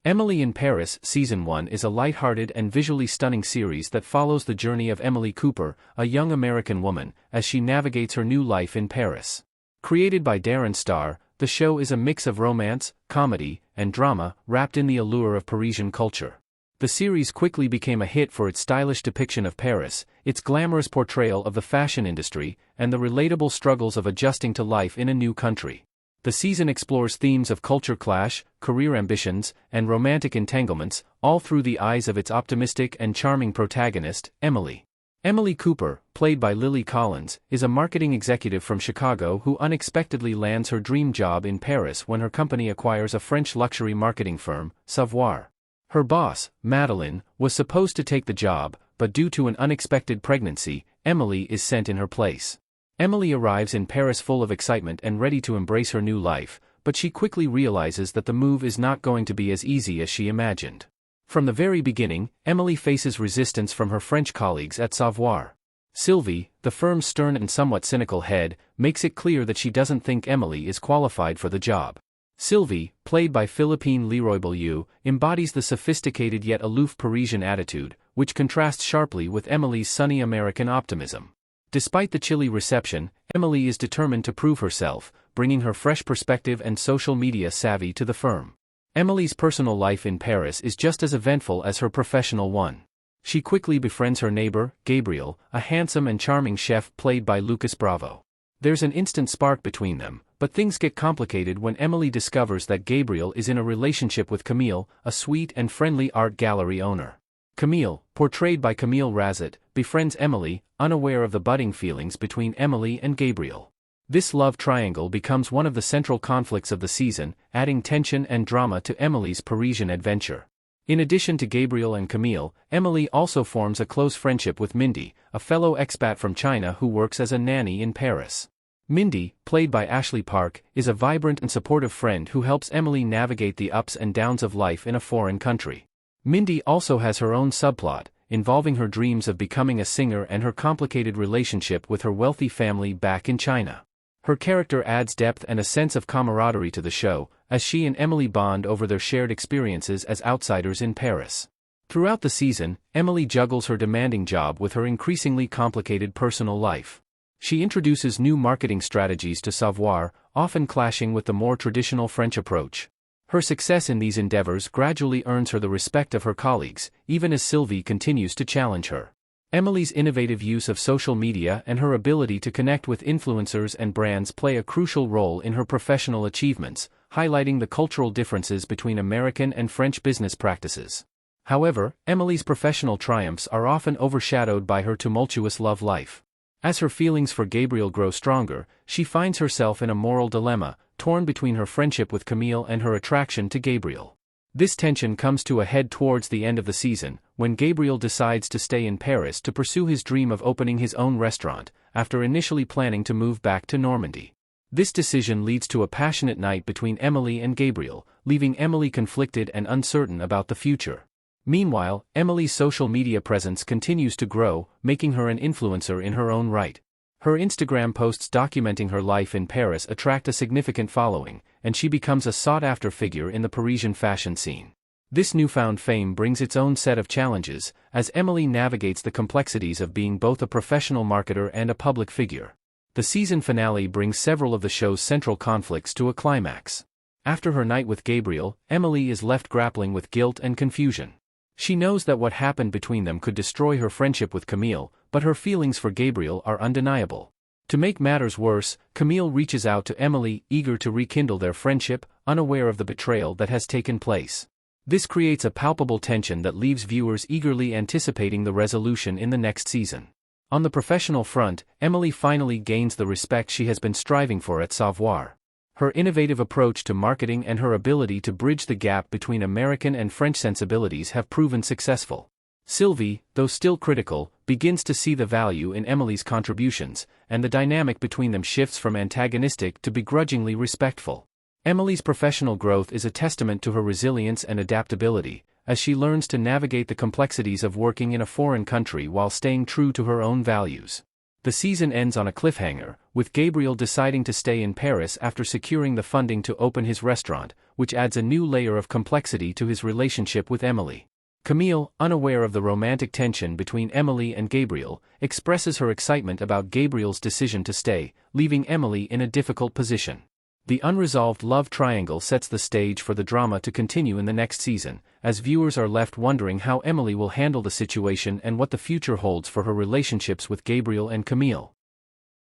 Emily in Paris Season 1 is a lighthearted and visually stunning series that follows the journey of Emily Cooper, a young American woman, as she navigates her new life in Paris. Created by Darren Star, the show is a mix of romance, comedy, and drama, wrapped in the allure of Parisian culture. The series quickly became a hit for its stylish depiction of Paris, its glamorous portrayal of the fashion industry, and the relatable struggles of adjusting to life in a new country. The season explores themes of culture clash, career ambitions, and romantic entanglements, all through the eyes of its optimistic and charming protagonist, Emily. Emily Cooper, played by Lily Collins, is a marketing executive from Chicago who unexpectedly lands her dream job in Paris when her company acquires a French luxury marketing firm, Savoir. Her boss, Madeleine, was supposed to take the job, but due to an unexpected pregnancy, Emily is sent in her place. Emily arrives in Paris full of excitement and ready to embrace her new life, but she quickly realizes that the move is not going to be as easy as she imagined. From the very beginning, Emily faces resistance from her French colleagues at Savoir. Sylvie, the firm's stern and somewhat cynical head, makes it clear that she doesn't think Emily is qualified for the job. Sylvie, played by Philippine Leroy-Beaulieu, embodies the sophisticated yet aloof Parisian attitude, which contrasts sharply with Emily's sunny American optimism. Despite the chilly reception, Emily is determined to prove herself, bringing her fresh perspective and social media savvy to the firm. Emily's personal life in Paris is just as eventful as her professional one. She quickly befriends her neighbor, Gabriel, a handsome and charming chef played by Lucas Bravo. There's an instant spark between them, but things get complicated when Emily discovers that Gabriel is in a relationship with Camille, a sweet and friendly art gallery owner. Camille, portrayed by Camille Razat, befriends Emily, unaware of the budding feelings between Emily and Gabriel. This love triangle becomes one of the central conflicts of the season, adding tension and drama to Emily's Parisian adventure. In addition to Gabriel and Camille, Emily also forms a close friendship with Mindy, a fellow expat from China who works as a nanny in Paris. Mindy, played by Ashley Park, is a vibrant and supportive friend who helps Emily navigate the ups and downs of life in a foreign country. Mindy also has her own subplot, involving her dreams of becoming a singer and her complicated relationship with her wealthy family back in China. Her character adds depth and a sense of camaraderie to the show, as she and Emily bond over their shared experiences as outsiders in Paris. Throughout the season, Emily juggles her demanding job with her increasingly complicated personal life. She introduces new marketing strategies to Savoir, often clashing with the more traditional French approach. Her success in these endeavors gradually earns her the respect of her colleagues, even as Sylvie continues to challenge her. Emily's innovative use of social media and her ability to connect with influencers and brands play a crucial role in her professional achievements, highlighting the cultural differences between American and French business practices. However, Emily's professional triumphs are often overshadowed by her tumultuous love life. As her feelings for Gabriel grow stronger, she finds herself in a moral dilemma, torn between her friendship with Camille and her attraction to Gabriel. This tension comes to a head towards the end of the season, when Gabriel decides to stay in Paris to pursue his dream of opening his own restaurant, after initially planning to move back to Normandy. This decision leads to a passionate night between Emily and Gabriel, leaving Emily conflicted and uncertain about the future. Meanwhile, Emily's social media presence continues to grow, making her an influencer in her own right. Her Instagram posts documenting her life in Paris attract a significant following, and she becomes a sought-after figure in the Parisian fashion scene. This newfound fame brings its own set of challenges, as Emily navigates the complexities of being both a professional marketer and a public figure. The season finale brings several of the show's central conflicts to a climax. After her night with Gabriel, Emily is left grappling with guilt and confusion. She knows that what happened between them could destroy her friendship with Camille, but her feelings for Gabriel are undeniable. To make matters worse, Camille reaches out to Emily, eager to rekindle their friendship, unaware of the betrayal that has taken place. This creates a palpable tension that leaves viewers eagerly anticipating the resolution in the next season. On the professional front, Emily finally gains the respect she has been striving for at Savoir. Her innovative approach to marketing and her ability to bridge the gap between American and French sensibilities have proven successful. Sylvie, though still critical, begins to see the value in Emily's contributions, and the dynamic between them shifts from antagonistic to begrudgingly respectful. Emily's professional growth is a testament to her resilience and adaptability, as she learns to navigate the complexities of working in a foreign country while staying true to her own values. The season ends on a cliffhanger, with Gabriel deciding to stay in Paris after securing the funding to open his restaurant, which adds a new layer of complexity to his relationship with Emily. Camille, unaware of the romantic tension between Emily and Gabriel, expresses her excitement about Gabriel's decision to stay, leaving Emily in a difficult position. The unresolved love triangle sets the stage for the drama to continue in the next season, as viewers are left wondering how Emily will handle the situation and what the future holds for her relationships with Gabriel and Camille.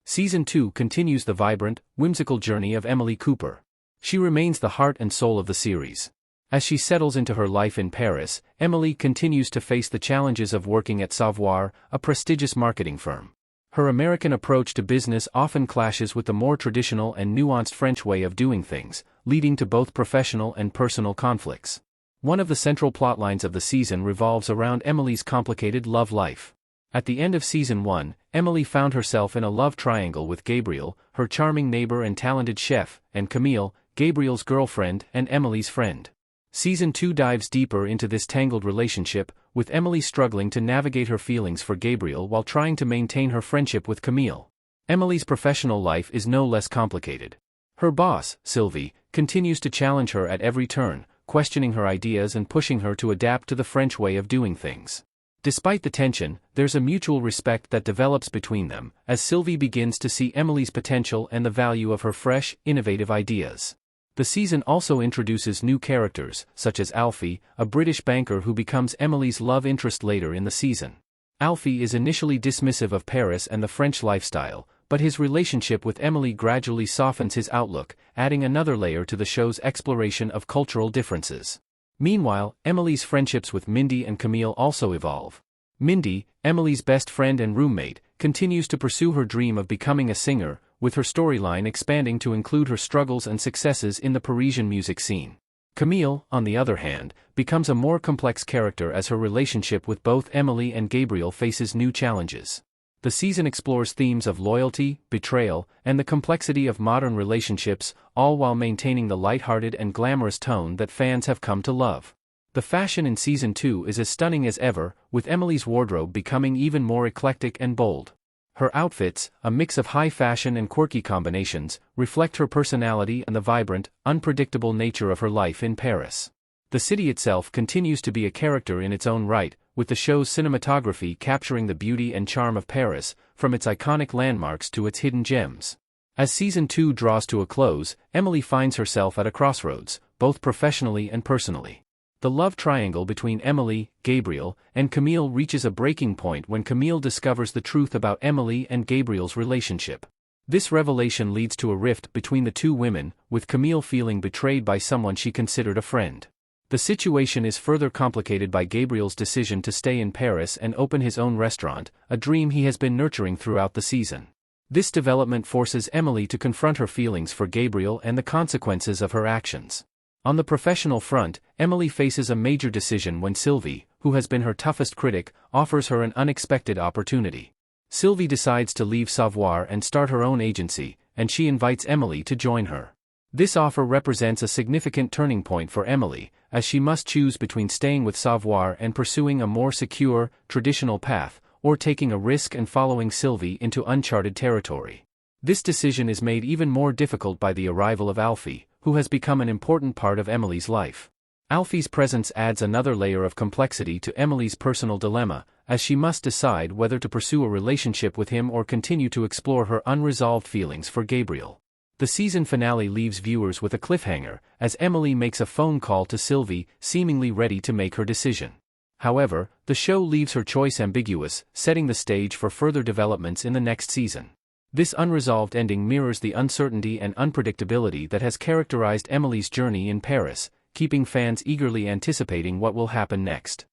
Season 2 continues the vibrant, whimsical journey of Emily Cooper. She remains the heart and soul of the series. As she settles into her life in Paris, Emily continues to face the challenges of working at Savoir, a prestigious marketing firm. Her American approach to business often clashes with the more traditional and nuanced French way of doing things, leading to both professional and personal conflicts. One of the central plotlines of the season revolves around Emily's complicated love life. At the end of Season 1, Emily found herself in a love triangle with Gabriel, her charming neighbor and talented chef, and Camille, Gabriel's girlfriend and Emily's friend. Season 2 dives deeper into this tangled relationship, with Emily struggling to navigate her feelings for Gabriel while trying to maintain her friendship with Camille. Emily's professional life is no less complicated. Her boss, Sylvie, continues to challenge her at every turn, questioning her ideas and pushing her to adapt to the French way of doing things. Despite the tension, there's a mutual respect that develops between them, as Sylvie begins to see Emily's potential and the value of her fresh, innovative ideas. The season also introduces new characters, such as Alfie, a British banker who becomes Emily's love interest later in the season. Alfie is initially dismissive of Paris and the French lifestyle, but his relationship with Emily gradually softens his outlook, adding another layer to the show's exploration of cultural differences. Meanwhile, Emily's friendships with Mindy and Camille also evolve. Mindy, Emily's best friend and roommate, continues to pursue her dream of becoming a singer, with her storyline expanding to include her struggles and successes in the Parisian music scene. Camille, on the other hand, becomes a more complex character as her relationship with both Emily and Gabriel faces new challenges. The season explores themes of loyalty, betrayal, and the complexity of modern relationships, all while maintaining the lighthearted and glamorous tone that fans have come to love. The fashion in Season 2 is as stunning as ever, with Emily's wardrobe becoming even more eclectic and bold. Her outfits, a mix of high fashion and quirky combinations, reflect her personality and the vibrant, unpredictable nature of her life in Paris. The city itself continues to be a character in its own right, with the show's cinematography capturing the beauty and charm of Paris, from its iconic landmarks to its hidden gems. As Season 2 draws to a close, Emily finds herself at a crossroads, both professionally and personally. The love triangle between Emily, Gabriel, and Camille reaches a breaking point when Camille discovers the truth about Emily and Gabriel's relationship. This revelation leads to a rift between the two women, with Camille feeling betrayed by someone she considered a friend. The situation is further complicated by Gabriel's decision to stay in Paris and open his own restaurant, a dream he has been nurturing throughout the season. This development forces Emily to confront her feelings for Gabriel and the consequences of her actions. On the professional front, Emily faces a major decision when Sylvie, who has been her toughest critic, offers her an unexpected opportunity. Sylvie decides to leave Savoir and start her own agency, and she invites Emily to join her. This offer represents a significant turning point for Emily, as she must choose between staying with Savoir and pursuing a more secure, traditional path, or taking a risk and following Sylvie into uncharted territory. This decision is made even more difficult by the arrival of Alfie, who has become an important part of Emily's life. Alfie's presence adds another layer of complexity to Emily's personal dilemma, as she must decide whether to pursue a relationship with him or continue to explore her unresolved feelings for Gabriel. The season finale leaves viewers with a cliffhanger, as Emily makes a phone call to Sylvie, seemingly ready to make her decision. However, the show leaves her choice ambiguous, setting the stage for further developments in the next season. This unresolved ending mirrors the uncertainty and unpredictability that has characterized Emily's journey in Paris, keeping fans eagerly anticipating what will happen next.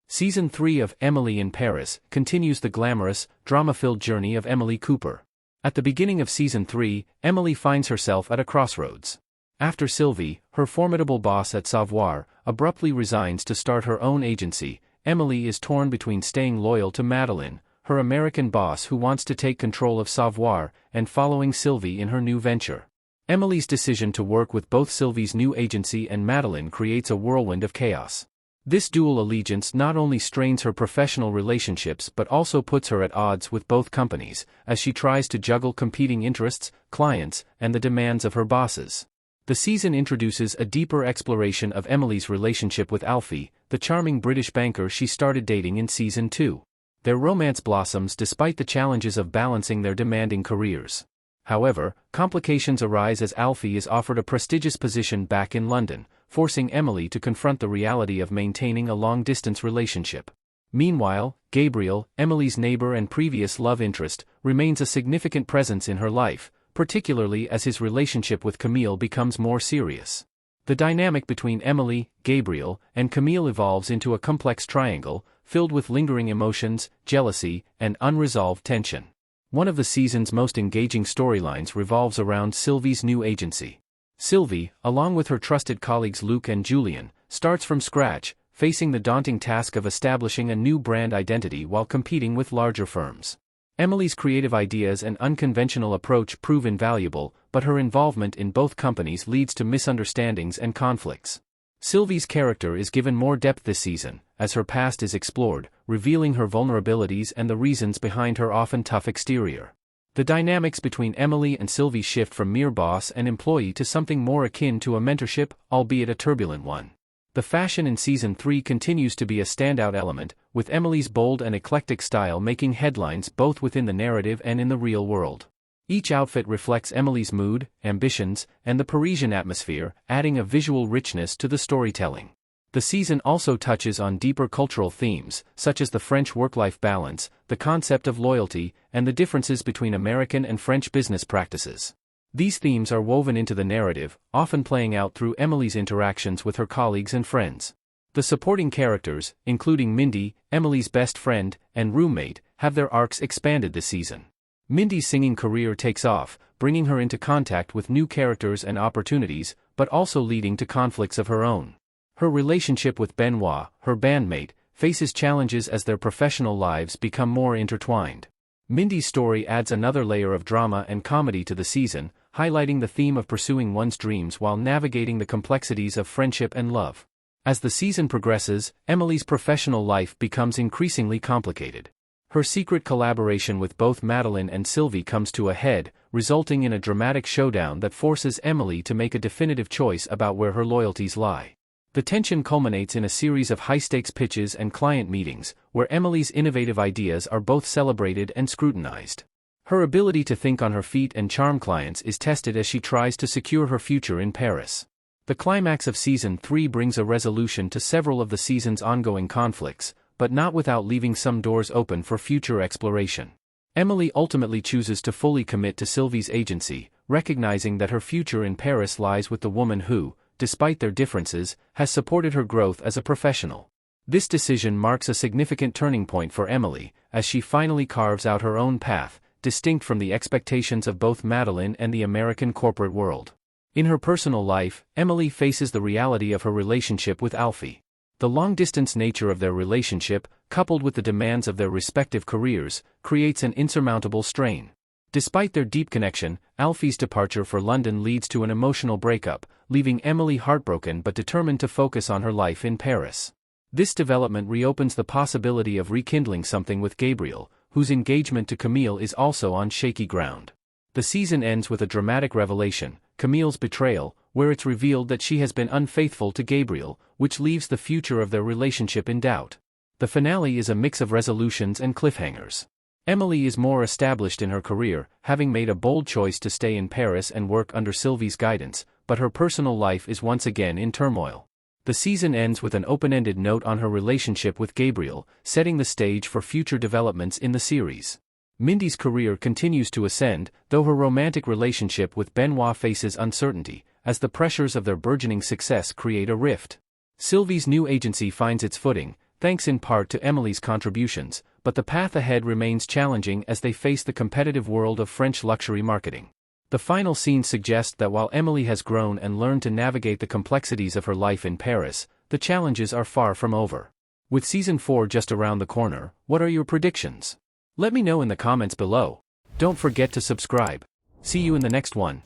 Season 3 of Emily in Paris continues the glamorous, drama-filled journey of Emily Cooper. At the beginning of Season 3, Emily finds herself at a crossroads. After Sylvie, her formidable boss at Savoir, abruptly resigns to start her own agency, Emily is torn between staying loyal to Madeleine, her American boss who wants to take control of Savoir, and following Sylvie in her new venture. Emily's decision to work with both Sylvie's new agency and Madeleine creates a whirlwind of chaos. This dual allegiance not only strains her professional relationships but also puts her at odds with both companies, as she tries to juggle competing interests, clients, and the demands of her bosses. The season introduces a deeper exploration of Emily's relationship with Alfie, the charming British banker she started dating in Season 2. Their romance blossoms despite the challenges of balancing their demanding careers. However, complications arise as Alfie is offered a prestigious position back in London, forcing Emily to confront the reality of maintaining a long-distance relationship. Meanwhile, Gabriel, Emily's neighbor and previous love interest, remains a significant presence in her life, particularly as his relationship with Camille becomes more serious. The dynamic between Emily, Gabriel, and Camille evolves into a complex triangle, filled with lingering emotions, jealousy, and unresolved tension. One of the season's most engaging storylines revolves around Sylvie's new agency. Sylvie, along with her trusted colleagues Luke and Julian, starts from scratch, facing the daunting task of establishing a new brand identity while competing with larger firms. Emily's creative ideas and unconventional approach prove invaluable, but her involvement in both companies leads to misunderstandings and conflicts. Sylvie's character is given more depth this season, as her past is explored, revealing her vulnerabilities and the reasons behind her often tough exterior. The dynamics between Emily and Sylvie shift from mere boss and employee to something more akin to a mentorship, albeit a turbulent one. The fashion in Season 3 continues to be a standout element, with Emily's bold and eclectic style making headlines both within the narrative and in the real world. Each outfit reflects Emily's mood, ambitions, and the Parisian atmosphere, adding a visual richness to the storytelling. The season also touches on deeper cultural themes, such as the French work-life balance, the concept of loyalty, and the differences between American and French business practices. These themes are woven into the narrative, often playing out through Emily's interactions with her colleagues and friends. The supporting characters, including Mindy, Emily's best friend, and roommate, have their arcs expanded this season. Mindy's singing career takes off, bringing her into contact with new characters and opportunities, but also leading to conflicts of her own. Her relationship with Benoit, her bandmate, faces challenges as their professional lives become more intertwined. Mindy's story adds another layer of drama and comedy to the season, highlighting the theme of pursuing one's dreams while navigating the complexities of friendship and love. As the season progresses, Emily's professional life becomes increasingly complicated. Her secret collaboration with both Madeline and Sylvie comes to a head, resulting in a dramatic showdown that forces Emily to make a definitive choice about where her loyalties lie. The tension culminates in a series of high-stakes pitches and client meetings, where Emily's innovative ideas are both celebrated and scrutinized. Her ability to think on her feet and charm clients is tested as she tries to secure her future in Paris. The climax of Season 3 brings a resolution to several of the season's ongoing conflicts, but not without leaving some doors open for future exploration. Emily ultimately chooses to fully commit to Sylvie's agency, recognizing that her future in Paris lies with the woman who, despite their differences, has supported her growth as a professional. This decision marks a significant turning point for Emily, as she finally carves out her own path, distinct from the expectations of both Madeline and the American corporate world. In her personal life, Emily faces the reality of her relationship with Alfie. The long-distance nature of their relationship, coupled with the demands of their respective careers, creates an insurmountable strain. Despite their deep connection, Alfie's departure for London leads to an emotional breakup, leaving Emily heartbroken but determined to focus on her life in Paris. This development reopens the possibility of rekindling something with Gabriel, whose engagement to Camille is also on shaky ground. The season ends with a dramatic revelation, Camille's betrayal, where it's revealed that she has been unfaithful to Gabriel, which leaves the future of their relationship in doubt. The finale is a mix of resolutions and cliffhangers. Emily is more established in her career, having made a bold choice to stay in Paris and work under Sylvie's guidance, but her personal life is once again in turmoil. The season ends with an open-ended note on her relationship with Gabriel, setting the stage for future developments in the series. Mindy's career continues to ascend, though her romantic relationship with Benoit faces uncertainty, as the pressures of their burgeoning success create a rift. Sylvie's new agency finds its footing, thanks in part to Emily's contributions, but the path ahead remains challenging as they face the competitive world of French luxury marketing. The final scene suggests that while Emily has grown and learned to navigate the complexities of her life in Paris, the challenges are far from over. With Season 4 just around the corner, what are your predictions? Let me know in the comments below. Don't forget to subscribe. See you in the next one.